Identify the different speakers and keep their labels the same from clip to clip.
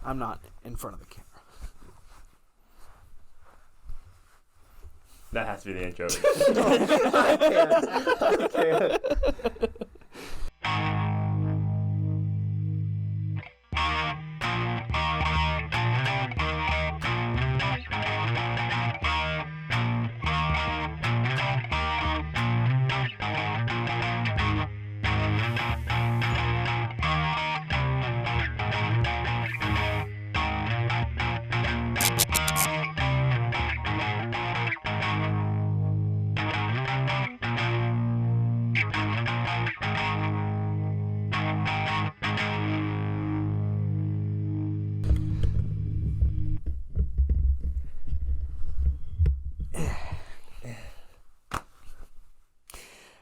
Speaker 1: I'm not in front of the camera.
Speaker 2: That has to be the intro.
Speaker 3: I can't.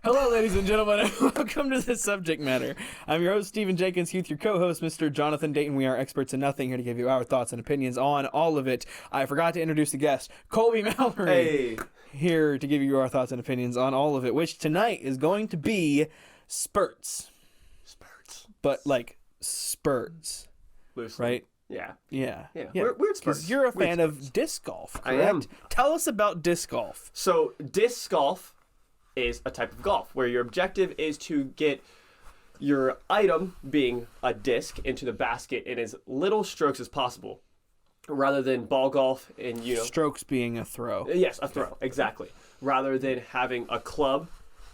Speaker 1: Hello, ladies and gentlemen, and welcome to the subject matter. I'm your host, Stephen Jenkins, here with your co-host, Mr. Jonathan Dayton. We are experts in nothing, here to give you our thoughts and opinions on all of it. I forgot to introduce the guest, Colby Mallery.
Speaker 3: Hey.
Speaker 1: Here to give you our thoughts and opinions on all of it, which tonight is going to be spurts. But like spurts,
Speaker 3: Loosely.
Speaker 1: right?
Speaker 3: Yeah.
Speaker 1: Yeah.
Speaker 3: Weird spurts.
Speaker 1: Because you're a fan
Speaker 3: Weird
Speaker 1: of disc golf, correct?
Speaker 3: I am.
Speaker 1: Tell us about disc golf.
Speaker 3: So disc golf is a type of golf where your objective is to get your item, being a disc, into the basket in as little strokes as possible, rather than ball golf and
Speaker 1: Strokes being a throw.
Speaker 3: Yes, a throw, exactly. Rather than having a club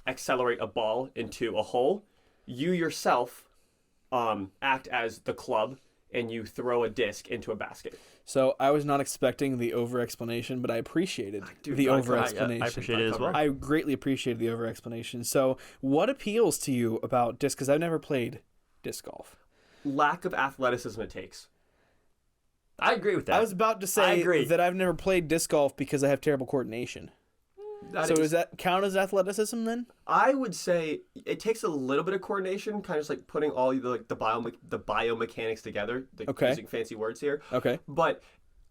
Speaker 3: accelerate a ball into a hole, you yourself act as the club and you throw a disc into a basket.
Speaker 1: So I was not expecting the over-explanation, but I appreciated the over-explanation.
Speaker 2: I appreciate it as well.
Speaker 1: I greatly appreciated the over-explanation. So what appeals to you about disc? Because I've never played disc golf.
Speaker 3: Lack of athleticism it takes.
Speaker 2: I agree with that.
Speaker 1: I was about to say that I've never played disc golf because I have terrible coordination. Does that count as athleticism then?
Speaker 3: I would say it takes a little bit of coordination, kind of just like putting all the biomechanics together. Using fancy words here.
Speaker 1: Okay.
Speaker 3: But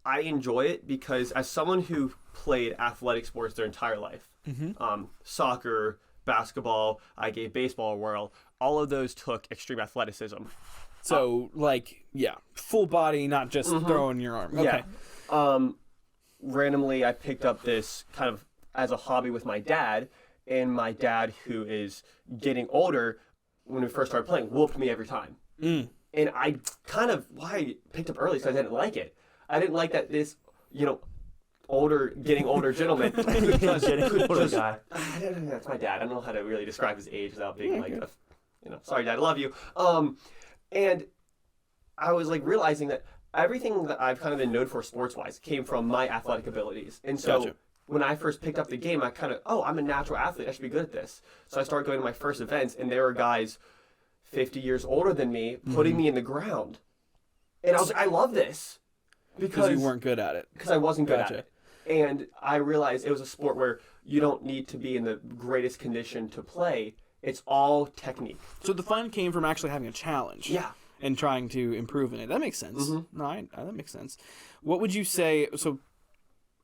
Speaker 3: I enjoy it because as someone who played athletic sports their entire life, soccer, basketball, I gave baseball a whirl. All of those took extreme athleticism.
Speaker 1: So full body, not just throwing your arm. Okay.
Speaker 3: Yeah. Randomly, I picked up this kind of as a hobby with my dad, and my dad, who is getting older, when we first started playing, whooped me every time. And I why I picked up early because I didn't like it. I didn't like that this, getting older gentleman could just guy. That's my dad. I don't know how to really describe his age without being sorry, Dad, I love you. And I was like realizing that everything that I've kind of been known for sports-wise came from my athletic abilities. And so
Speaker 1: Gotcha.
Speaker 3: When I first picked up the game, I I'm a natural athlete. I should be good at this. So I started going to my first events, and there were guys 50 years older than me putting me in the ground. And I was like, I love this.
Speaker 1: Because you weren't good at it.
Speaker 3: Because I wasn't good at it. And I realized it was a sport where you don't need to be in the greatest condition to play. It's all technique.
Speaker 1: So the fun came from actually having a challenge.
Speaker 3: Yeah.
Speaker 1: And trying to improve in it. That makes sense. No, that makes sense. What would you say, so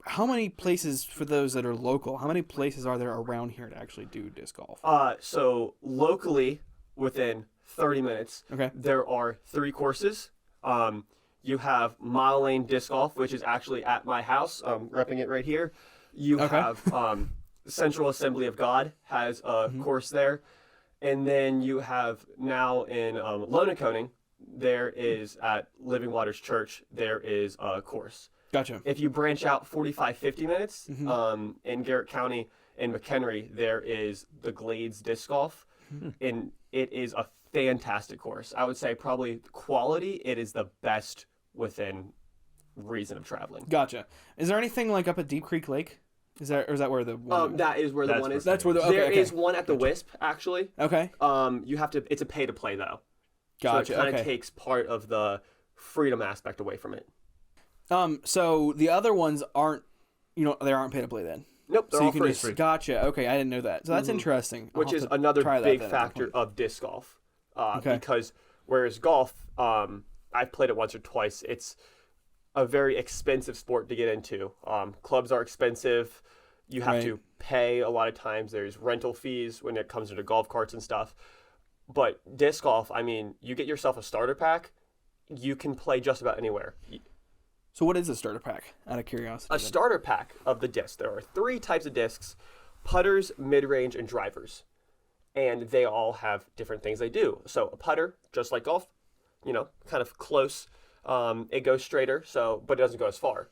Speaker 1: how many places, for those that are local, how many places are there around here to actually do disc golf?
Speaker 3: So locally, within 30 minutes, there are 3 courses. You have Mile Lane Disc Golf, which is actually at my house, repping it right here. You have Central Assembly of God has a course there. And then you have now in Lonaconing, there is at Living Waters Church, there is a course.
Speaker 1: Gotcha.
Speaker 3: If you branch out 45, 50 minutes, in Garrett County and McHenry, there is the Glades Disc Golf. And it is a fantastic course. I would say probably quality, it is the best within reason of traveling.
Speaker 1: Gotcha. Is there anything like up at Deep Creek Lake? Is that where the one?
Speaker 3: That is where the one is.
Speaker 1: That's where
Speaker 3: there is one at the Wisp actually.
Speaker 1: Okay.
Speaker 3: You have to. It's a pay to play though.
Speaker 1: Gotcha.
Speaker 3: So it kind of takes part of the freedom aspect away from it.
Speaker 1: So the other ones aren't, they aren't pay to play then.
Speaker 3: Nope. They're
Speaker 1: so
Speaker 3: all
Speaker 1: you can
Speaker 3: free.
Speaker 1: Gotcha. Okay, I didn't know that. So that's interesting.
Speaker 3: Which is another big factor of disc golf. Because whereas golf, I've played it once or twice. It's a very expensive sport to get into. Clubs are expensive. You have to pay a lot of times. There's rental fees when it comes into golf carts and stuff. But disc golf, I mean, you get yourself a starter pack, you can play just about anywhere.
Speaker 1: So what is a starter pack, out of curiosity?
Speaker 3: A starter pack of the disc. There are 3 types of discs: putters, mid-range, and drivers. And they all have different things they do. So a putter, just like golf, kind of close. It goes straighter, but it doesn't go as far.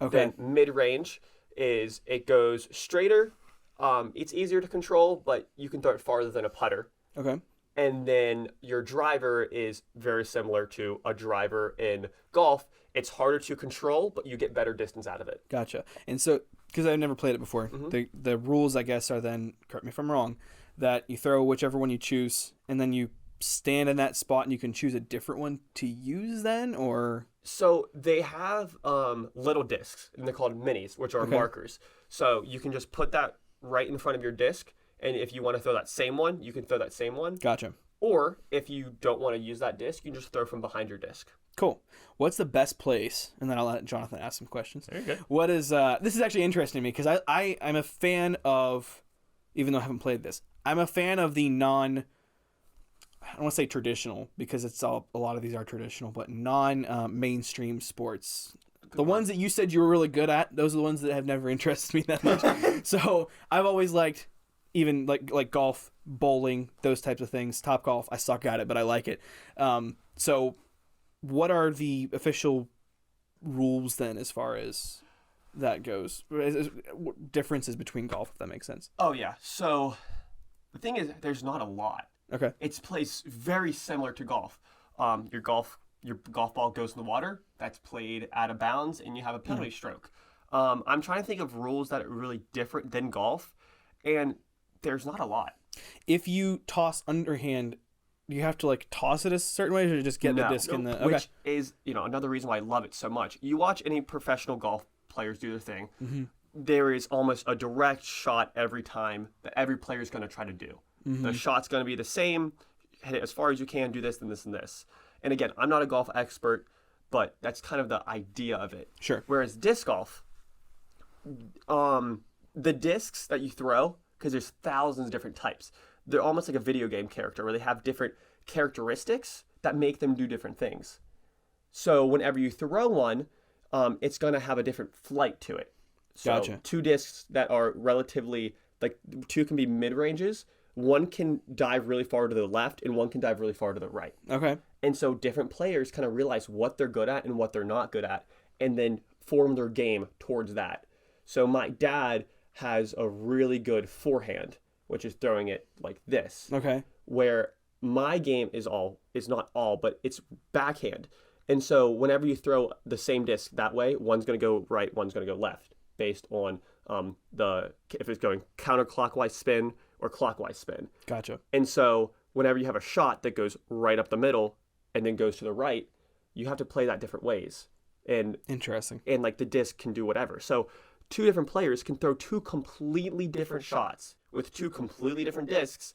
Speaker 1: Okay.
Speaker 3: Then mid-range it goes straighter. It's easier to control, but you can throw it farther than a putter.
Speaker 1: Okay.
Speaker 3: And then your driver is very similar to a driver in golf. It's harder to control, but you get better distance out of it.
Speaker 1: Gotcha. And so, because I've never played it before, the rules, I guess, are then, correct me if I'm wrong, that you throw whichever one you choose, and then you stand in that spot, and you can choose a different one to use then, or?
Speaker 3: So they have little discs, and they're called minis, which are markers. So you can just put that right in front of your disc, and if you want to throw that same one, you can throw that same one.
Speaker 1: Gotcha.
Speaker 3: Or if you don't want to use that disc, you can just throw from behind your disc.
Speaker 1: Cool. What's the best place? And then I'll let Jonathan ask some questions.
Speaker 2: Very good.
Speaker 1: What is this is actually interesting to me because I'm a fan of, even though I haven't played this, I'm a fan of the I don't want to say traditional because a lot of these are traditional, but mainstream sports. The ones that you said you were really good at, those are the ones that have never interested me that much. So I've always liked even like golf, bowling, those types of things. Topgolf, I suck at it, but I like it. So what are the official rules then as far as that goes? Differences between golf, if that makes sense.
Speaker 3: Oh, yeah. So the thing is, there's not a lot.
Speaker 1: Okay.
Speaker 3: It's played very similar to golf. Your golf ball goes in the water. That's played out of bounds, and you have a penalty stroke. I'm trying to think of rules that are really different than golf, and there's not a lot.
Speaker 1: If you toss underhand, you have to toss it a certain way, or just get the disc in the. Okay.
Speaker 3: Which is another reason why I love it so much. You watch any professional golf players do their thing. There is almost a direct shot every time that every player is going to try to do. The shot's going to be the same. Hit it as far as you can. Do this and this and this. And again, I'm not a golf expert, but that's kind of the idea of it.
Speaker 1: Sure.
Speaker 3: Whereas disc golf, the discs that you throw, because there's thousands of different types, they're almost like a video game character where they have different characteristics that make them do different things. So whenever you throw one, it's going to have a different flight to it. So
Speaker 1: Gotcha.
Speaker 3: 2 discs that are relatively, 2 can be mid-ranges. One can dive really far to the left, and one can dive really far to the right.
Speaker 1: Okay.
Speaker 3: And so different players kind of realize what they're good at and what they're not good at, and then form their game towards that. So my dad has a really good forehand, which is throwing it like this.
Speaker 1: Okay.
Speaker 3: Where my game is not all, but it's backhand. And so whenever you throw the same disc that way, one's going to go right, one's going to go left, based on if it's going counterclockwise spin or clockwise spin.
Speaker 1: Gotcha.
Speaker 3: And so whenever you have a shot that goes right up the middle and then goes to the right, you have to play that different ways. And
Speaker 1: interesting.
Speaker 3: And the disc can do whatever. So 2 different players can throw 2 completely different shots with 2 completely different discs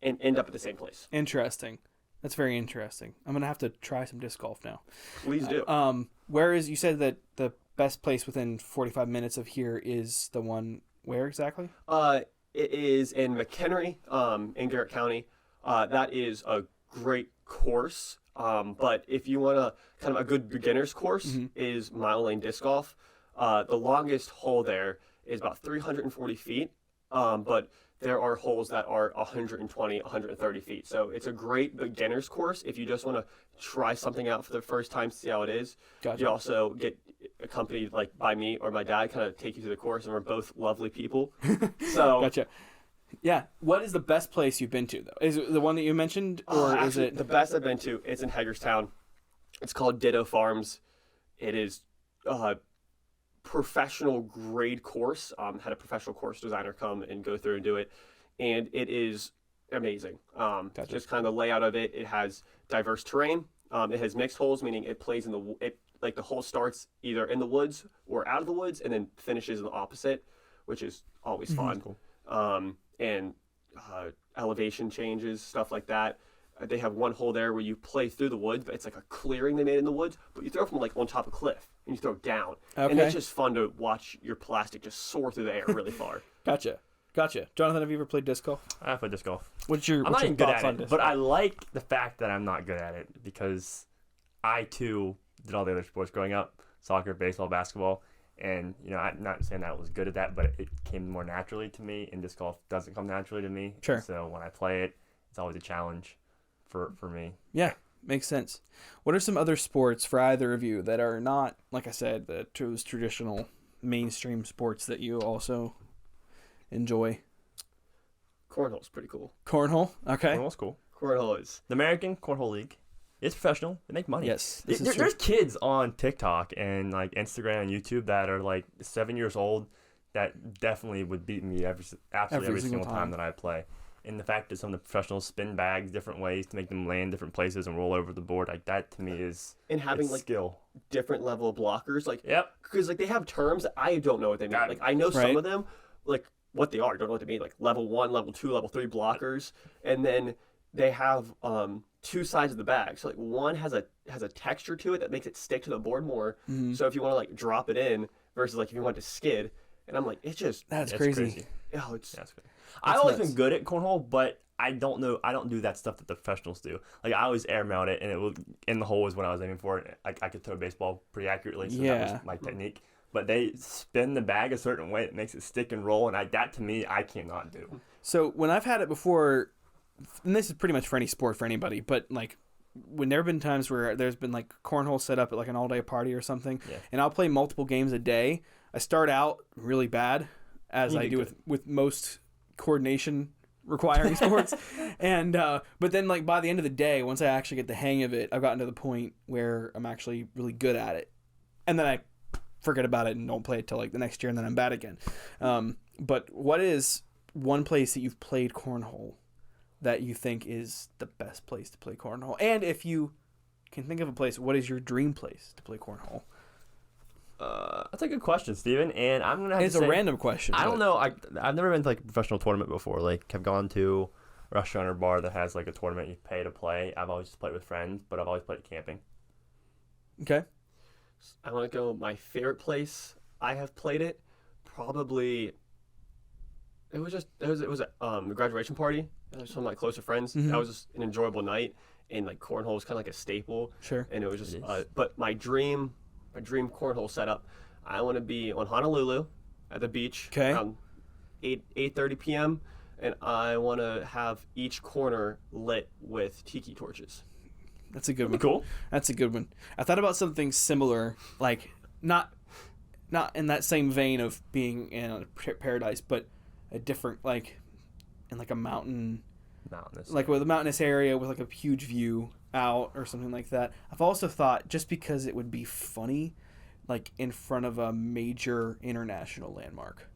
Speaker 3: and end up at the same place.
Speaker 1: Interesting. That's very interesting. I'm gonna have to try some disc golf now.
Speaker 3: Please do.
Speaker 1: You said that the best place within 45 minutes of here is the one where exactly?
Speaker 3: It is in McHenry, in Garrett County. That is a great course. But if you want kind of a good beginner's course, is Mile Lane Disc Golf. The longest hole there is about 340 feet. But there are holes that are 120, 130 feet. So it's a great beginner's course if you just want to try something out for the first time, see how it is.
Speaker 1: Gotcha.
Speaker 3: You also get accompanied by me or my dad, kind of take you through the course, and we're both lovely people. So
Speaker 1: Gotcha. Yeah. What is the best place you've been to, though? Is it the one that you mentioned, or is it
Speaker 3: the best I've been to? It's in Hagerstown. It's called Ditto Farms. It is professional grade course. Had a professional course designer come and go through and do it, and it is amazing.
Speaker 1: Gotcha.
Speaker 3: Just kind of the layout of it. It has diverse terrain. It has mixed holes, meaning it plays in the hole starts either in the woods or out of the woods, and then finishes in the opposite, which is always fun.
Speaker 1: Cool.
Speaker 3: And elevation changes, stuff like that. They have one hole there where you play through the woods, but it's like a clearing they made in the woods, but you throw from on top of a cliff, and you throw it down.
Speaker 1: Okay.
Speaker 3: And it's just fun to watch your plastic just soar through the air really far.
Speaker 1: Gotcha. Jonathan, have you ever played disc golf?
Speaker 2: I play disc golf.
Speaker 1: What's your
Speaker 2: I'm not even good
Speaker 1: thoughts
Speaker 2: at
Speaker 1: on
Speaker 2: it,
Speaker 1: disc
Speaker 2: but
Speaker 1: golf?
Speaker 2: I like the fact that I'm not good at it because I too did all the other sports growing up: soccer, baseball, basketball. And, I'm not saying that I was good at that, but it came more naturally to me, and disc golf doesn't come naturally to me.
Speaker 1: Sure.
Speaker 2: So when I play it, it's always a challenge for me.
Speaker 1: Yeah, makes sense. What are some other sports for either of you that are not, like I said, those traditional mainstream sports that you also enjoy?
Speaker 3: Cornhole's pretty cool.
Speaker 1: Cornhole? Okay.
Speaker 2: Cornhole's cool.
Speaker 3: Cornhole is.
Speaker 2: The American Cornhole League. It's professional. They make money.
Speaker 1: Yes, this is true.
Speaker 2: There's kids on TikTok and like Instagram and YouTube that are like 7 years old that definitely would beat me absolutely every single time that I play. And the fact that some of the professionals spin bags different ways to make them land different places and roll over the board, like that to me is
Speaker 3: and having like
Speaker 2: skill.
Speaker 3: Different level blockers, like
Speaker 2: yep,
Speaker 3: because like they have terms that I don't know what they mean. Like I know some of them, like what they are, don't know what they mean. Like level 1, level 2, level 3 blockers, and then they have two sides of the bag. So like one has a texture to it that makes it stick to the board more. Mm-hmm. So if you want to like drop it in versus like if you want to skid, and I'm like it's just
Speaker 1: that's crazy.
Speaker 3: Oh, it's
Speaker 2: that's crazy. I've always been good at cornhole, but I don't do that stuff that the professionals do. Like I always air mount it, and it will in the hole is what I was aiming for. I could throw a baseball pretty accurately, so that was my technique. But they spin the bag a certain way that makes it stick and roll, and that to me I cannot do.
Speaker 1: So when I've had it before, and this is pretty much for any sport for anybody, but like when there have been times where there's been like cornhole set up at like an all-day party or something, and I'll play multiple games a day. I start out really bad, as I do with most coordination requiring sports, and but then like by the end of the day, once I actually get the hang of it, I've gotten to the point where I'm actually really good at it, and then I forget about it and don't play it till like the next year, and then I'm bad again. But what is one place that you've played cornhole that you think is the best place to play cornhole? And if you can think of a place, what is your dream place to play cornhole?
Speaker 2: That's a good question, Steven. And I'm gonna have
Speaker 1: it's
Speaker 2: to say,
Speaker 1: a random question.
Speaker 2: I don't know. I've never been to like a professional tournament before. Like I've gone to a restaurant or bar that has like a tournament you pay to play. I've always just played with friends, but I've always played camping.
Speaker 1: Okay.
Speaker 3: I want to go my favorite place I have played it. Probably. It was a graduation party. Some of my closer friends.
Speaker 1: Mm-hmm.
Speaker 3: That was just an enjoyable night, and like cornhole was kind of like a staple.
Speaker 1: Sure.
Speaker 3: And it was just. But my dream cornhole setup, I want to be on Honolulu, at the beach.
Speaker 1: Okay.
Speaker 3: Around 8:30 p.m. and I want to have each corner lit with tiki torches.
Speaker 1: That's a good one.
Speaker 2: Cool.
Speaker 1: That's a good one. I thought about something similar, like not in that same vein of being in a paradise, but a different, like in like a mountainous, like with a mountainous area with like a huge view out or something like that. I've also thought just because it would be funny, like in front of a major international landmark,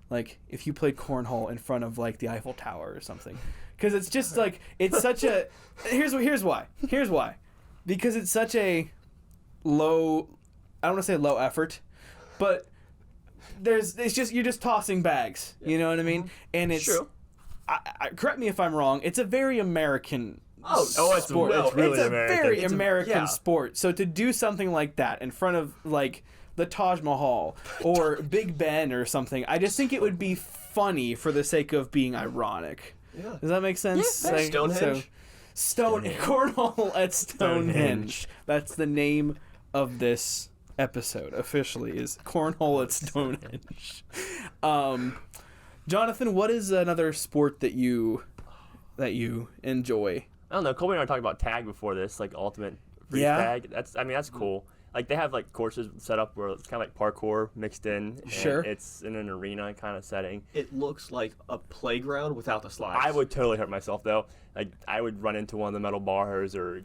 Speaker 1: like if you played cornhole in front of like the Eiffel Tower or something. Because it's just like, it's such a, here's why, because it's such a low, I don't want to say low effort, but you're just tossing bags, you know what I mean? And it's,
Speaker 2: true.
Speaker 1: Correct me if I'm wrong, it's a very American
Speaker 2: it's
Speaker 1: sport.
Speaker 2: it's really
Speaker 1: it's a
Speaker 2: American.
Speaker 1: very American sport. So to do something like that in front of like the Taj Mahal or Big Ben or something, I just think it would be funny for the sake of being ironic.
Speaker 3: Yeah.
Speaker 1: Does that make sense?
Speaker 3: Yeah, Stonehenge.
Speaker 1: Cornhole at Stonehenge. That's the name of this episode officially, is Cornhole at Stonehenge. Jonathan, what is another sport that you enjoy?
Speaker 2: I don't know. Colby and I talked about tag before this, like ultimate freeze tag. That's cool. Like they have like courses set up where it's kind of like parkour mixed in.
Speaker 1: Sure.
Speaker 2: It's in an arena kind of setting.
Speaker 3: It looks like a playground without the slides.
Speaker 2: I would totally hurt myself though. Like I would run into one of the metal bars or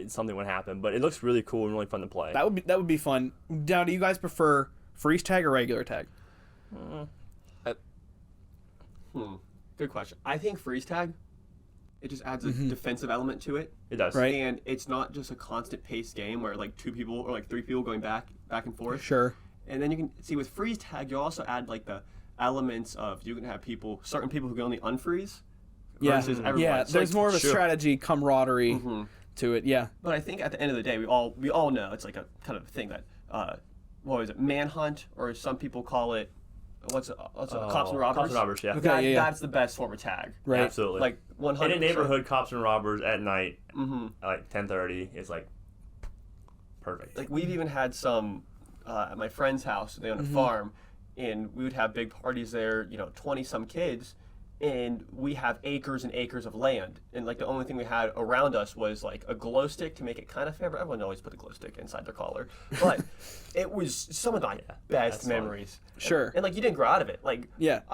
Speaker 2: something would happen. But it looks really cool and really fun to play.
Speaker 1: That would be fun. Now, do you guys prefer freeze tag or regular tag?
Speaker 3: Good question. I think freeze tag, it just adds a defensive element to it.
Speaker 2: It does.
Speaker 1: Right.
Speaker 3: And it's not just a constant paced game where like 2 people or like 3 people going back and forth.
Speaker 1: Sure.
Speaker 3: And then you can see with freeze tag, you also add like the elements of you can have certain people who can only unfreeze versus everyone.
Speaker 1: Yeah,
Speaker 3: So
Speaker 1: there's more of a strategy, camaraderie to it. Yeah.
Speaker 3: But I think at the end of the day, we all know it's like a kind of thing that what was it, manhunt, or some people call it cops and robbers.
Speaker 2: Cops and robbers, yeah.
Speaker 1: Okay,
Speaker 3: That's the best form of tag.
Speaker 1: Right.
Speaker 2: Absolutely.
Speaker 3: Like 100%.
Speaker 2: In a neighborhood, cops and robbers at night, at like 10:30 is like perfect.
Speaker 3: Like we've even had some at my friend's house. They own a farm, and we would have big parties there. 20 some kids, and we have acres and acres of land. And like the only thing we had around us was like a glow stick to make it kind of fair. But everyone always put a glow stick inside their collar. But it was some of my best memories.
Speaker 1: Fun. Sure.
Speaker 3: And like you didn't grow out of it. Like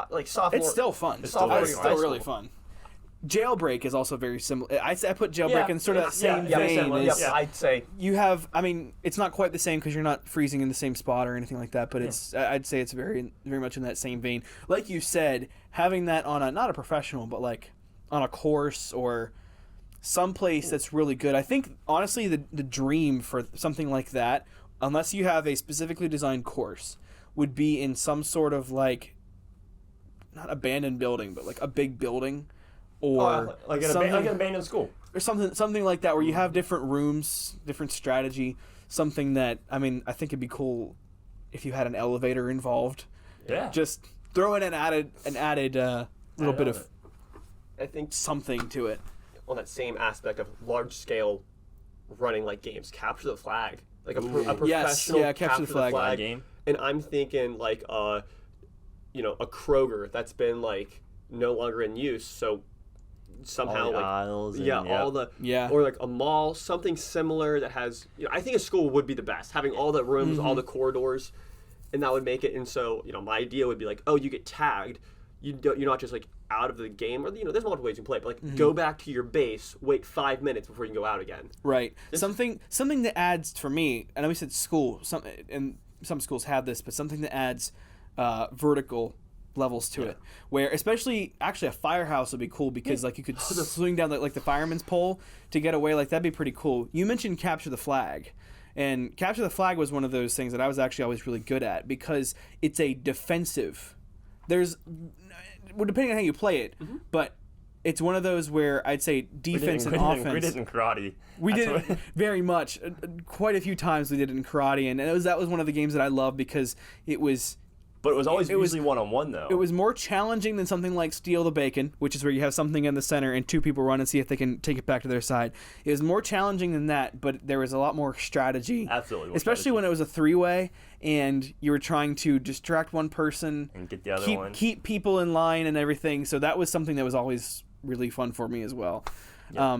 Speaker 3: like sophomore.
Speaker 1: It's still fun.
Speaker 3: It's
Speaker 1: still really fun. Jailbreak is also very similar. I put Jailbreak in sort of that same vein.
Speaker 3: I'd say
Speaker 1: you have. I mean, it's not quite the same because you're not freezing in the same spot or anything like that. But I'd say it's very, very much in that same vein. Like you said, having that on not a professional, but like on a course or someplace that's really good. I think honestly, the dream for something like that, unless you have a specifically designed course, would be in some sort of like not abandoned building, but like a big building. Or
Speaker 2: like an abandoned school.
Speaker 1: Or something like that where you have different rooms, different strategy, something that, I mean, I think it'd be cool if you had an elevator involved.
Speaker 2: Yeah.
Speaker 1: Just throw in an added little bit of
Speaker 3: I think
Speaker 1: something to it.
Speaker 3: On that same aspect of large scale running like games, capture the flag. Like a professional capture the flag
Speaker 2: game.
Speaker 3: And I'm thinking like a Kroger that's been like no longer in use, so somehow
Speaker 2: all aisles
Speaker 3: or like a mall, something similar that has I think a school would be the best, having all the rooms, all the corridors, and that would make it. And so my idea would be like, oh, you get tagged, you're not just like out of the game, or there's multiple ways you can play it, but like go back to your base, wait 5 minutes before you can go out again.
Speaker 1: Right. Something that adds, for me, I know we said school, and some schools have this, but something that adds vertical levels to it, where especially actually a firehouse would be cool because like you could swing down like the fireman's pole to get away. Like that'd be pretty cool. You mentioned capture the flag, and capture the flag was one of those things that I was actually always really good at because it's a defensive. Well, depending on how you play it, but it's one of those where I'd say defense and offense.
Speaker 2: We did it in karate.
Speaker 1: We did it very much. Quite a few times we did it in karate, and that was one of the games that I loved because it was.
Speaker 2: But it was always usually one-on-one, though.
Speaker 1: It was more challenging than something like Steal the Bacon, which is where you have something in the center and two people run and see if they can take it back to their side. It was more challenging than that, but there was a lot more strategy.
Speaker 2: Absolutely.
Speaker 1: Especially when it was a three-way and you were trying to distract one person.
Speaker 2: And get the other one.
Speaker 1: Keep people in line and everything. So that was something that was always really fun for me as well.
Speaker 2: Yeah.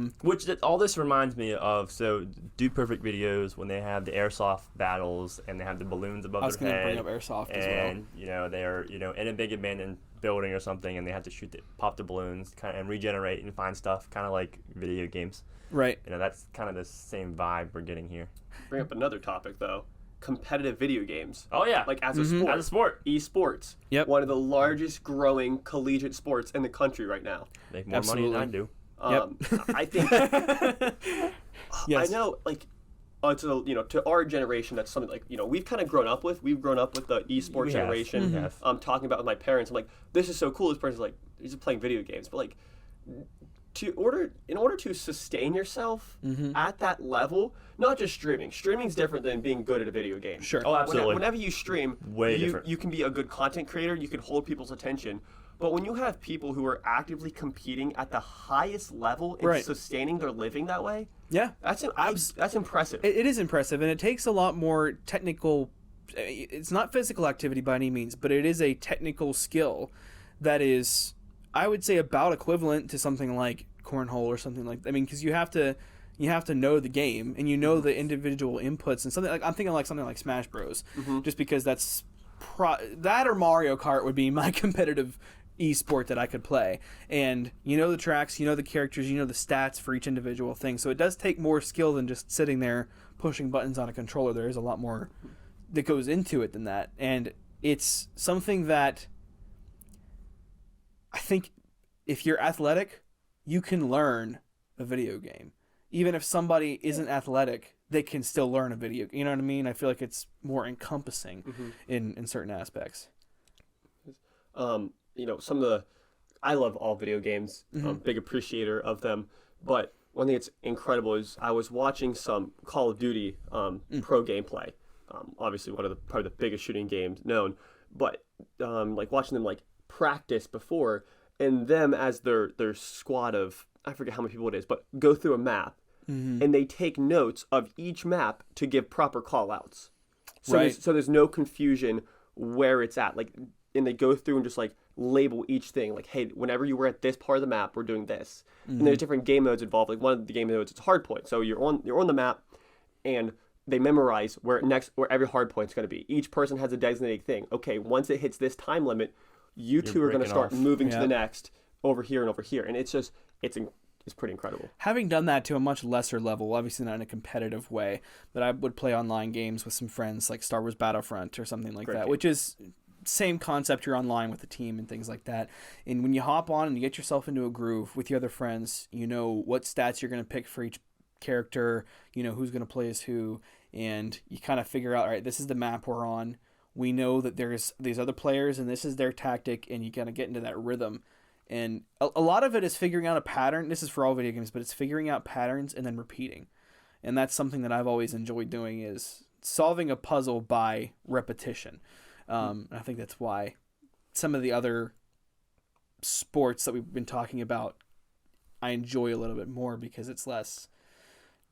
Speaker 2: All this reminds me of, so Do Perfect videos when they have the airsoft battles and they have the balloons above their head.
Speaker 1: I was going to bring up airsoft as well.
Speaker 2: And they're in a big abandoned building or something, and they have to pop the balloons, and regenerate and find stuff, kind of like video games.
Speaker 1: Right.
Speaker 2: That's kind of the same vibe we're getting here.
Speaker 3: Bring up another topic though. Competitive video games.
Speaker 2: Oh yeah,
Speaker 3: like as a sport.
Speaker 2: As a sport,
Speaker 3: esports.
Speaker 1: Yep.
Speaker 3: One of the largest growing collegiate sports in the country right now.
Speaker 2: Make more money than I do.
Speaker 3: I think
Speaker 1: yes.
Speaker 3: I know, like, to our generation, that's something like we've kind of grown up with. We've grown up with the esports generation.
Speaker 2: Yes.
Speaker 3: Talking about with my parents, I'm like, this is so cool. This person's like, he's just playing video games, but like, in order to sustain yourself at that level, not just streaming. Streaming's different than being good at a video game.
Speaker 1: Sure.
Speaker 2: Oh, absolutely.
Speaker 3: Whenever you stream,
Speaker 2: different.
Speaker 3: You can be a good content creator. You can hold people's attention. But when you have people who are actively competing at the highest level and sustaining their living that way, that's impressive.
Speaker 1: It is impressive, and it takes a lot more technical. It's not physical activity by any means, but it is a technical skill that is, I would say, about equivalent to something like cornhole or something like that. I mean, because you have to know the game and the individual inputs and something like, I'm thinking like something like Smash Bros. Just because that or Mario Kart would be my competitive esport that I could play, and the tracks, the characters, the stats for each individual thing. So it does take more skill than just sitting there pushing buttons on a controller. There is a lot more that goes into it than that, and it's something that I think if you're athletic, you can learn a video game. Even if somebody isn't athletic, they can still learn a video. You know what I mean? I feel like it's more encompassing in certain aspects.
Speaker 3: Some of the, I love all video games. Big appreciator of them. But one thing that's incredible is I was watching some Call of Duty pro gameplay. Obviously one of probably the biggest shooting games known. But like watching them like practice before, and them as their squad of, I forget how many people it is, but go through a map and they take notes of each map to give proper call-outs. So
Speaker 1: Right.
Speaker 3: there's no confusion where it's at. Like, and they go through and just like label each thing. Like, hey, whenever you were at this part of the map, we're doing this. And there's different game modes involved. Like one of the game modes, it's hard point. So you're on the map, and they memorize where every hard point's going to be. Each person has a designated thing. Okay, once it hits this time limit, you two are going to start moving to the next over here and over here. And it's just it's pretty incredible.
Speaker 1: Having done that to a much lesser level, obviously not in a competitive way, but I would play online games with some friends like Star Wars Battlefront or something like that, which is same concept. You're online with the team and things like that. And when you hop on and you get yourself into a groove with your other friends, you know what stats you're going to pick for each character, you know who's going to play as who, and you kind of figure out, all right, this is the map we're on. We know that there's these other players and this is their tactic, and you kind of get into that rhythm. And a lot of it is figuring out a pattern. This is for all video games, but it's figuring out patterns and then repeating. And that's something that I've always enjoyed doing, is solving a puzzle by repetition. I think that's why some of the other sports that we've been talking about I enjoy a little bit more, because it's less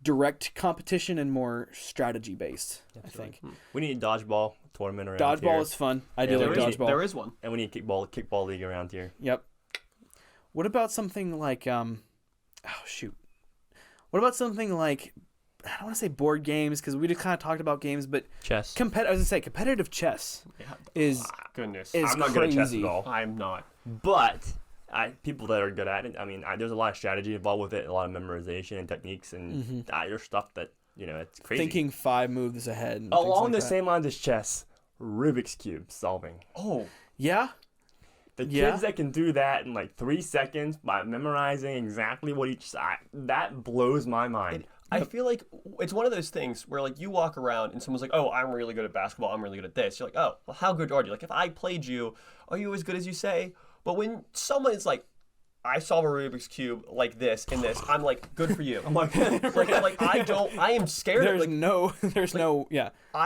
Speaker 1: direct competition and more strategy based. I think
Speaker 2: we need a dodgeball tournament around
Speaker 1: dodgeball
Speaker 2: here.
Speaker 1: is fun. I do like dodgeball.
Speaker 3: There is one,
Speaker 2: and we need a kickball league around here.
Speaker 1: Yep. What about something like What about something like, I don't want to say board games, because we just kind of talked about games, but
Speaker 2: chess.
Speaker 1: I was gonna say competitive chess is
Speaker 3: goodness.
Speaker 1: is
Speaker 2: I'm not
Speaker 1: crazy.
Speaker 2: good at chess at all.
Speaker 3: I'm not.
Speaker 2: But people that are good at it, I mean, there's a lot of strategy involved with it, a lot of memorization and techniques, and there's stuff that, it's crazy.
Speaker 1: Thinking 5 moves ahead. And
Speaker 2: Along
Speaker 1: things
Speaker 2: the
Speaker 1: like that.
Speaker 2: same lines as chess, Rubik's Cube solving.
Speaker 3: Oh.
Speaker 1: Yeah?
Speaker 2: The kids that can do that in like 3 seconds by memorizing exactly what each side, that blows my mind.
Speaker 3: I feel like it's one of those things where, like, you walk around and someone's like, oh, I'm really good at basketball, I'm really good at this. You're like, oh, well, how good are you? Like, if I played you, are you as good as you say? But when someone is like, I solve a Rubik's Cube like this and this, I'm like, good for you. I'm like I am scared. I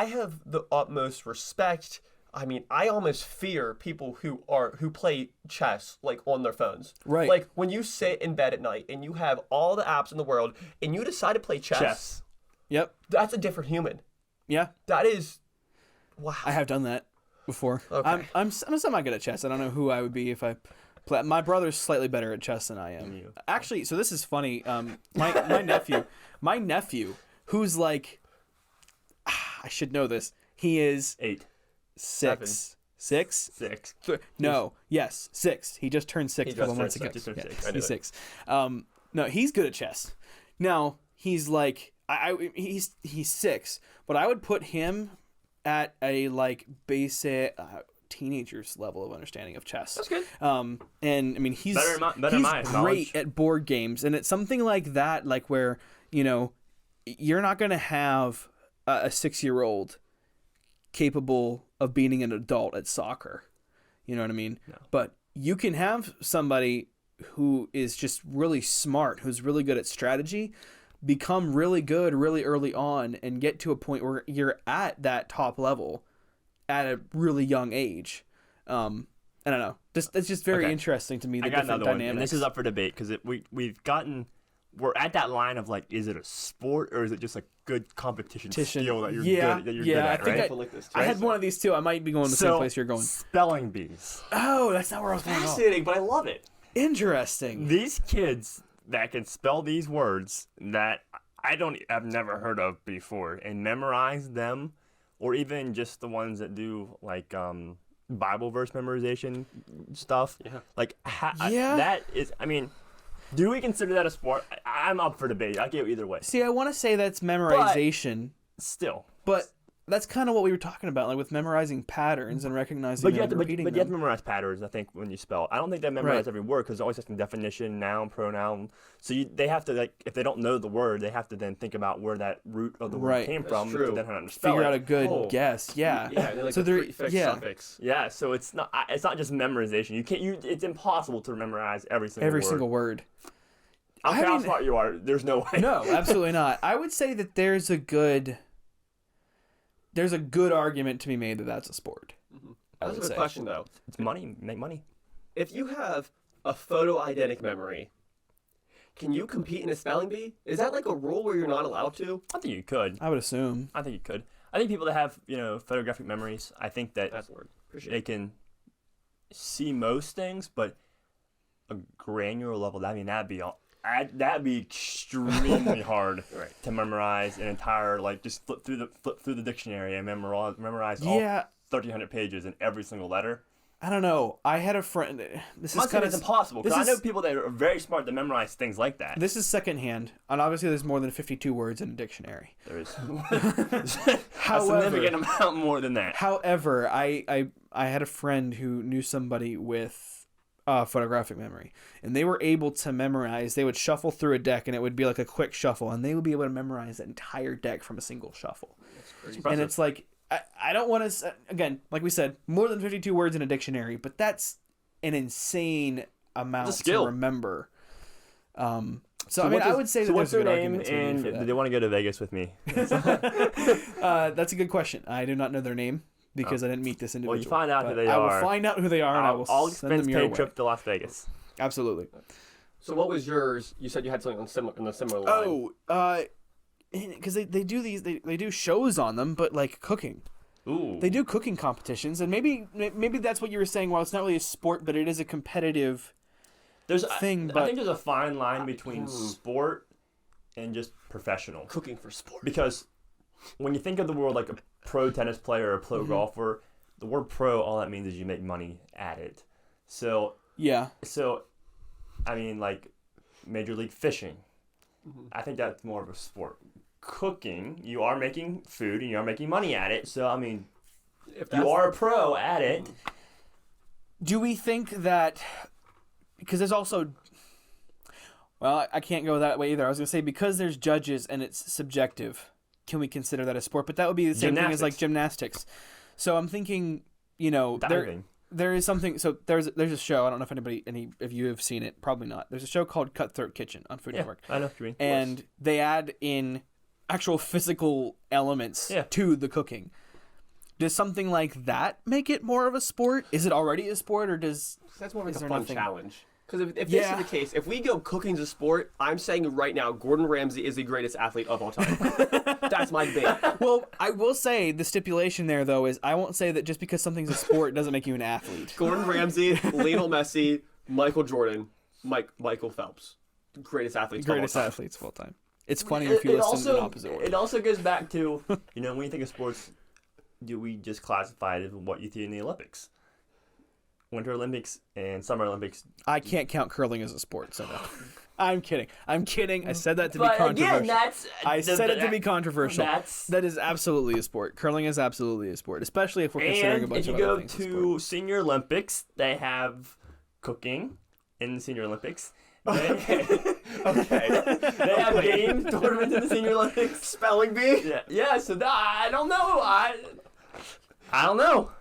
Speaker 3: have the utmost respect. I mean, I almost fear people who play chess like on their phones.
Speaker 1: Right.
Speaker 3: Like when you sit in bed at night and you have all the apps in the world and you decide to play chess.
Speaker 1: Yep.
Speaker 3: That's a different human.
Speaker 1: Yeah.
Speaker 3: That is, wow.
Speaker 1: I have done that before.
Speaker 3: Okay.
Speaker 1: I'm semi good at chess. I don't know who I would be if I play. My brother's slightly better at chess than I am. Actually, so this is funny. My nephew, who's like, I should know this. He is
Speaker 2: 8.
Speaker 1: 6. 6?
Speaker 2: 6.
Speaker 1: No. Yes. 6. He just turned 6 a couple months ago. He's 6. No, he's good at chess. Now he's like, he's 6, but I would put him at a like basic teenager's level of understanding of chess.
Speaker 3: That's good.
Speaker 1: And I mean, he's great at board games, and it's something like that, like where you're not gonna have a 6-year-old capable of being an adult at soccer. You know what I mean?
Speaker 2: No.
Speaker 1: But you can have somebody who is just really smart, who's really good at strategy, become really good really early on and get to a point where you're at that top level at a really young age. I don't know. It's just very interesting to me, the different dynamics.
Speaker 2: One, and this is up for debate, because we're at that line of like, is it a sport or is it just a good competition skill that you're good at, right?
Speaker 1: I had one of these too. I might be going the same place you're going.
Speaker 2: Spelling bees.
Speaker 1: Oh, that's not where I was going.
Speaker 3: Fascinating, but I love it.
Speaker 1: Interesting.
Speaker 2: These kids that can spell these words that I've never heard of before and memorize them, or even just the ones that do like Bible verse memorization stuff. Yeah. Like that is, I mean, do we consider that a sport? I'm up for debate. I go either way.
Speaker 1: See, I want to say that's memorization. But that's kind of what we were talking about, like with memorizing patterns and recognizing and repeating them.
Speaker 2: But you have to memorize patterns, I think, when you spell. I don't think they memorize every word, because it always has some definition, noun, pronoun. So they have to, like, if they don't know the word, they have to then think about where that root of the word came from to then how to spell
Speaker 1: figure out a good guess. Yeah.
Speaker 3: Yeah, like so the prefix, suffix.
Speaker 2: Yeah, so it's not just memorization. It's impossible to memorize every single word. I don't care how smart you are. There's no way.
Speaker 1: No, absolutely not. I would say that there's a good argument to be made that that's a sport.
Speaker 3: Mm-hmm. That's a good question, though.
Speaker 2: It's money. Make money.
Speaker 3: If you have a photo eidetic memory, can you compete in a spelling bee? Is that like a rule where you're not allowed to?
Speaker 2: I think you could.
Speaker 1: I would assume.
Speaker 2: I think you could. I think people that have, photographic memories, I think that
Speaker 3: That's the word. Appreciate
Speaker 2: they
Speaker 3: it.
Speaker 2: can see most things, but a granular level, that'd be extremely hard to memorize an entire, just flip through the dictionary and memorize all 1,300 pages in every single letter.
Speaker 1: I don't know. I had a friend. This is kind of
Speaker 2: impossible. Because I know people that are very smart that memorize things like that.
Speaker 1: This is secondhand, and obviously there's more than 52 words in a dictionary.
Speaker 2: There is a significant amount more than that.
Speaker 1: However, I had a friend who knew somebody with photographic memory, and they were able to memorize. They would shuffle through a deck, and it would be like a quick shuffle, and they would be able to memorize that entire deck from a single shuffle.
Speaker 3: That's crazy.
Speaker 1: And it's like, I don't want to, again, like we said, more than 52 words in a dictionary, but that's an insane amount to remember. So I mean, I would say that
Speaker 2: what's
Speaker 1: there's
Speaker 2: their
Speaker 1: a good
Speaker 2: name,
Speaker 1: argument
Speaker 2: and do they want to go to Vegas with me?
Speaker 1: That's a good question. I do not know their name because I didn't meet this individual.
Speaker 2: Well, you find out who they
Speaker 1: are.
Speaker 2: are.
Speaker 1: I will find out who they are, and I will
Speaker 2: all
Speaker 1: send them
Speaker 2: expense
Speaker 1: your
Speaker 2: paid
Speaker 1: way.
Speaker 2: trip to Las Vegas.
Speaker 1: Absolutely.
Speaker 3: So what was yours? You said you had something on the similar line.
Speaker 1: Oh, because they do these, they do shows on them, but like cooking.
Speaker 2: Ooh.
Speaker 1: They do cooking competitions, and maybe that's what you were saying. While it's not really a sport, but it is a competitive thing.
Speaker 2: I think there's a fine line between sport and just professional.
Speaker 3: Cooking for sport.
Speaker 2: Because when you think of the world like a pro tennis player or a pro golfer, the word pro, all that means is you make money at it. So
Speaker 1: yeah.
Speaker 2: So, I mean, like Major League Fishing. I think that's more of a sport. Cooking, you are making food and you are making money at it. So, I mean, if you are a pro at it.
Speaker 1: Do we think that, because there's also, well, I can't go that way either. I was going to say, because there's judges and it's subjective, can we consider that a sport? But that would be the same thing as like gymnastics. So I'm thinking,
Speaker 2: diving.
Speaker 1: There is something. So there's a show. I don't know if any of you have seen it. Probably not. There's a show called Cutthroat Kitchen on Food Network.
Speaker 2: I know what you mean.
Speaker 1: And they add in actual physical elements to the cooking. Does something like that make it more of a sport? Is it already a sport, or does
Speaker 3: that's more like a fun
Speaker 1: nothing?
Speaker 3: challenge? Because if this is the case, if we go cooking's a sport, I'm saying right now, Gordon Ramsay is the greatest athlete of all time. That's my debate.
Speaker 1: Well, I will say the stipulation there, though, is I won't say that just because something's a sport doesn't make you an athlete.
Speaker 3: Gordon Ramsay, Lionel Messi, Michael Jordan, Michael Phelps, greatest athletes of all time.
Speaker 1: It's funnier if you listen in opposite order.
Speaker 2: It also goes back to, when you think of sports, do we just classify it as what you see in the Olympics? Winter Olympics and Summer Olympics.
Speaker 1: I can't count curling as a sport, so no. I'm kidding. I said that to be controversial.
Speaker 2: Again,
Speaker 1: I said it to be controversial. That is absolutely a sport. Curling is absolutely a sport, especially if we're considering a bunch of other things.
Speaker 2: And if you go to Senior Olympics, they have cooking in the Senior Olympics. Okay. They have games, tournaments in the Senior Olympics.
Speaker 3: Spelling bee?
Speaker 2: Yeah, so I don't know. I don't know.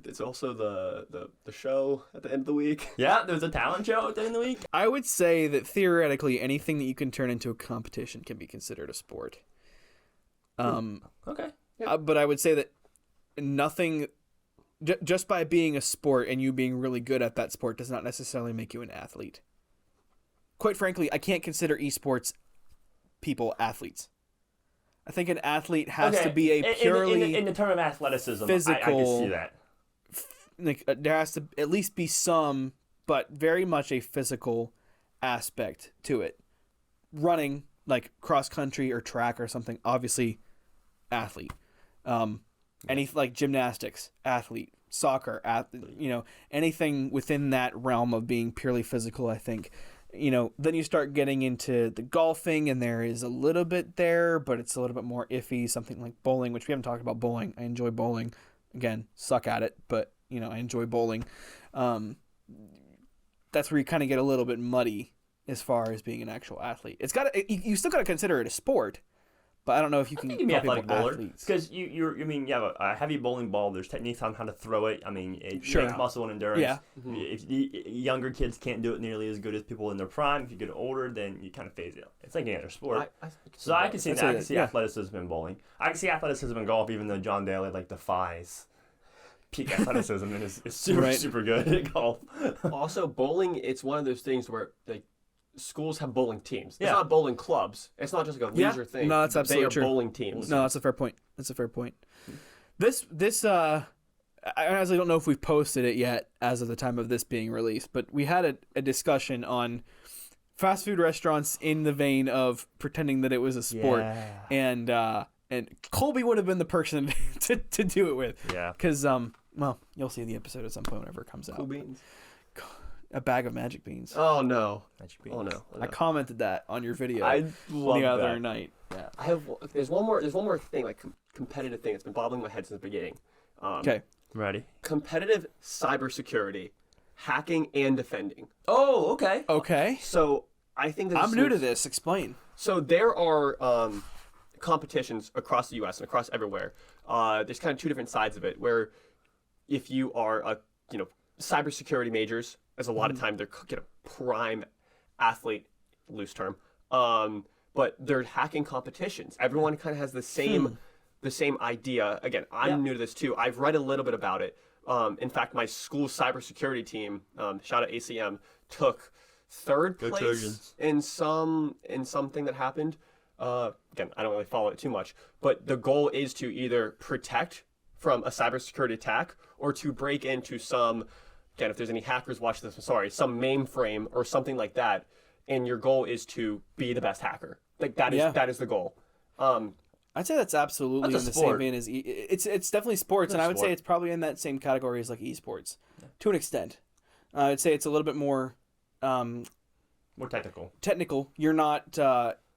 Speaker 3: It's also the show at the end of the week.
Speaker 2: Yeah, there's a talent show at the end of the week.
Speaker 1: I would say that theoretically anything that you can turn into a competition can be considered a sport.
Speaker 2: Okay.
Speaker 1: But I would say that nothing, just by being a sport and you being really good at that sport does not necessarily make you an athlete. Quite frankly, I can't consider esports people athletes. I think an athlete has to be a purely
Speaker 2: in the term of athleticism,
Speaker 1: physical.
Speaker 2: I can see that.
Speaker 1: There has to at least be some, but very much a physical aspect to it. Running, like cross country or track or something, obviously, athlete. Any like gymnastics, athlete. Soccer, anything within that realm of being purely physical, I think. Then you start getting into the golfing, and there is a little bit there, but it's a little bit more iffy. Something like bowling, which we haven't talked about bowling. I enjoy bowling. Again, suck at it, but I enjoy bowling. That's where you kind of get a little bit muddy as far as being an actual athlete. You still got to consider it a sport, but I don't know if you can
Speaker 2: be athletic bowler
Speaker 1: athletes.
Speaker 2: Because you have a heavy bowling ball. There's techniques on how to throw it. I mean, it takes muscle and endurance.
Speaker 1: Yeah.
Speaker 2: If younger kids can't do it nearly as good as people in their prime, if you get older, then you kind of phase it out. It's like any other sport. I can see that. I can see athleticism in bowling. I can see athleticism in golf, even though John Daly defies peak athleticism and is super good at golf.
Speaker 3: Also, bowling, it's one of those things where schools have bowling teams. It's
Speaker 2: Yeah.
Speaker 3: not bowling clubs. It's not just like a leisure thing.
Speaker 1: No, that's absolutely
Speaker 3: They are
Speaker 1: true.
Speaker 3: bowling teams.
Speaker 1: No, that's a fair point. This I honestly don't know if we've posted it yet as of the time of this being released, but we had a discussion on fast food restaurants in the vein of pretending that it was a sport,
Speaker 2: Yeah.
Speaker 1: and Colby would have been the person to do it with.
Speaker 2: Yeah.
Speaker 1: Because well, you'll see the episode at some point whenever it comes out.
Speaker 3: Cool beans.
Speaker 1: A bag of magic beans.
Speaker 3: Oh no.
Speaker 2: That should be.
Speaker 3: Oh no.
Speaker 1: I commented that on your video
Speaker 3: I love
Speaker 1: the other
Speaker 3: that.
Speaker 1: night. Yeah.
Speaker 3: There's one more thing, like competitive thing that's been bobbling my head since the beginning.
Speaker 1: Okay.
Speaker 2: Ready?
Speaker 3: Competitive cybersecurity, hacking and defending.
Speaker 2: Oh, okay.
Speaker 1: Okay.
Speaker 3: So I think
Speaker 1: I'm new to this. Explain.
Speaker 3: So there are competitions across the U.S. and across everywhere. There's kind of two different sides of it. Where if you are a cybersecurity majors, as a lot of time they're prime athlete, loose term. But they're hacking competitions. Everyone kind of has the same idea. Again, I'm new to this too. I've read a little bit about it. In fact, my school's cybersecurity team, shout out ACM, took third
Speaker 2: Go
Speaker 3: place
Speaker 2: Trojans.
Speaker 3: in something that happened. Again, I don't really follow it too much, but the goal is to either protect from a cybersecurity attack or to break into some, again, if there's any hackers watching this, I'm sorry, some mainframe or something like that. And your goal is to be the best hacker. Like that is the goal.
Speaker 1: I'd say that's absolutely
Speaker 2: That's a
Speaker 1: in the same
Speaker 2: sport.
Speaker 1: vein as it's definitely sports, and I would say it's probably in that same category as like esports, to an extent. I'd say it's a little bit more
Speaker 2: More technical.
Speaker 1: technical. You're not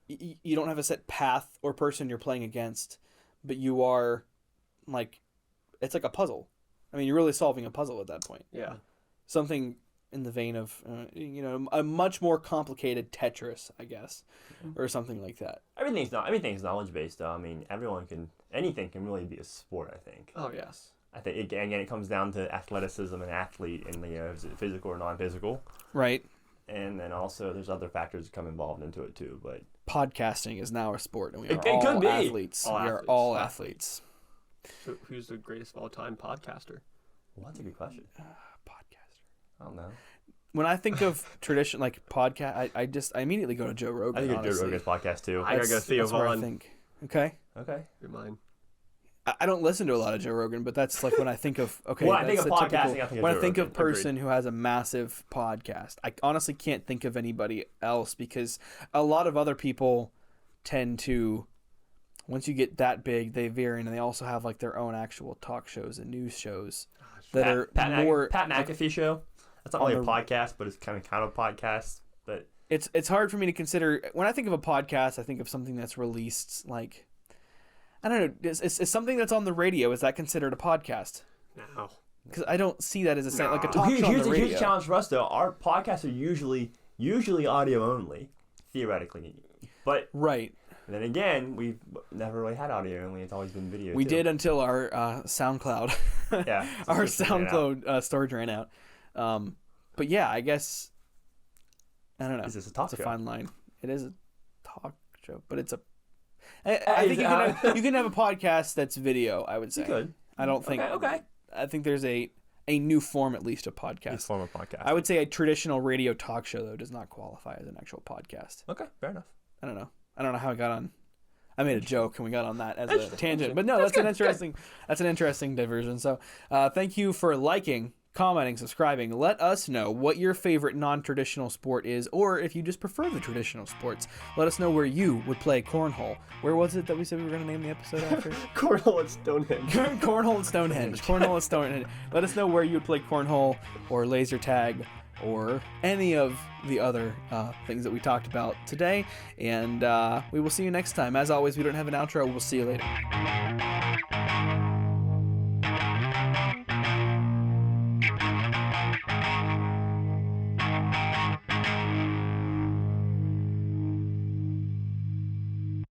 Speaker 1: you don't have a set path or person you're playing against, but you are like it's like a puzzle. I mean, you're really solving a puzzle at that point.
Speaker 3: Yeah.
Speaker 1: Something in the vein of a much more complicated Tetris, I guess, or something like that.
Speaker 2: Everything's knowledge based though. I mean, anything can really be a sport. I think.
Speaker 3: Oh yes.
Speaker 2: I think again it comes down to athleticism and athlete, and is it physical or non-physical,
Speaker 1: Right.
Speaker 2: and then also there's other factors that come involved into it too. But
Speaker 1: Podcasting is now a sport, and we are
Speaker 2: It
Speaker 1: all
Speaker 2: could be.
Speaker 1: athletes.
Speaker 3: All
Speaker 1: we are
Speaker 3: athletes.
Speaker 1: all athletes.
Speaker 3: So who's the greatest of all time podcaster?
Speaker 2: well, that's a good question.
Speaker 1: Podcaster.
Speaker 2: I don't know.
Speaker 1: When I think of tradition like podcast, I immediately go to Joe Rogan.
Speaker 2: I think
Speaker 1: honestly.
Speaker 2: Joe Rogan's podcast too.
Speaker 3: I gotta go Theo
Speaker 1: That's where I
Speaker 3: Vaughn.
Speaker 1: think. Okay.
Speaker 2: Okay.
Speaker 3: You're mine.
Speaker 1: I don't listen to a lot of Joe Rogan, but that's like when I think of okay.
Speaker 2: When I think
Speaker 1: that's
Speaker 2: of
Speaker 1: the
Speaker 2: podcasting,
Speaker 1: typical-
Speaker 2: I think of
Speaker 1: when I
Speaker 2: Joe
Speaker 1: think of
Speaker 2: Rogan.
Speaker 1: person who has a massive podcast, I honestly can't think of anybody else because a lot of other people tend to, once you get that big, they veer in and they also have like their own actual talk shows and news shows that are more.
Speaker 2: Pat McAfee show. That's not really a
Speaker 1: on
Speaker 2: podcast, but it's kind of a podcast. But
Speaker 1: It's hard for me to consider when I think of a podcast. I think of something that's released like. I don't know. Is something that's on the radio, is that considered a podcast?
Speaker 3: No.
Speaker 1: Because I don't see that as a like a
Speaker 3: No.
Speaker 1: talk show on
Speaker 2: here's
Speaker 1: the
Speaker 2: a
Speaker 1: radio.
Speaker 2: huge challenge for us though. Our podcasts are usually audio only, theoretically. But
Speaker 1: Right.
Speaker 2: then again, we've never really had audio only. It's always been video.
Speaker 1: We
Speaker 2: too.
Speaker 1: did until our SoundCloud.
Speaker 2: Yeah.
Speaker 1: Our
Speaker 2: It's just ran out.
Speaker 1: SoundCloud storage ran out. But yeah, I guess I don't know.
Speaker 2: Is this a talk
Speaker 1: It's a
Speaker 2: show?
Speaker 1: fine line. It is a talk show, but it's a. I think you can have a podcast that's video. I would say.
Speaker 2: You could.
Speaker 1: I don't think.
Speaker 2: Okay.
Speaker 1: I think there's a new form at least of podcast.
Speaker 2: It's form of podcast.
Speaker 1: I would say a traditional radio talk show though does not qualify as an actual podcast.
Speaker 2: Okay, fair enough.
Speaker 1: I don't know how I got on. I made a joke and we got on that as a
Speaker 2: Interesting.
Speaker 1: tangent, but no, that's an interesting diversion. So, thank you for liking, commenting, subscribing. Let us know what your favorite non-traditional sport is, or if you just prefer the traditional sports. Let us know where you would play cornhole. Where was it that we said we were going to name the episode after?
Speaker 3: Cornhole and Stonehenge.
Speaker 1: Cornhole and Stonehenge. Cornhole and Stonehenge. Let us know where you would play cornhole or laser tag or any of the other things that we talked about today. And we will see you next time. As always, we don't have an outro. We'll see you later.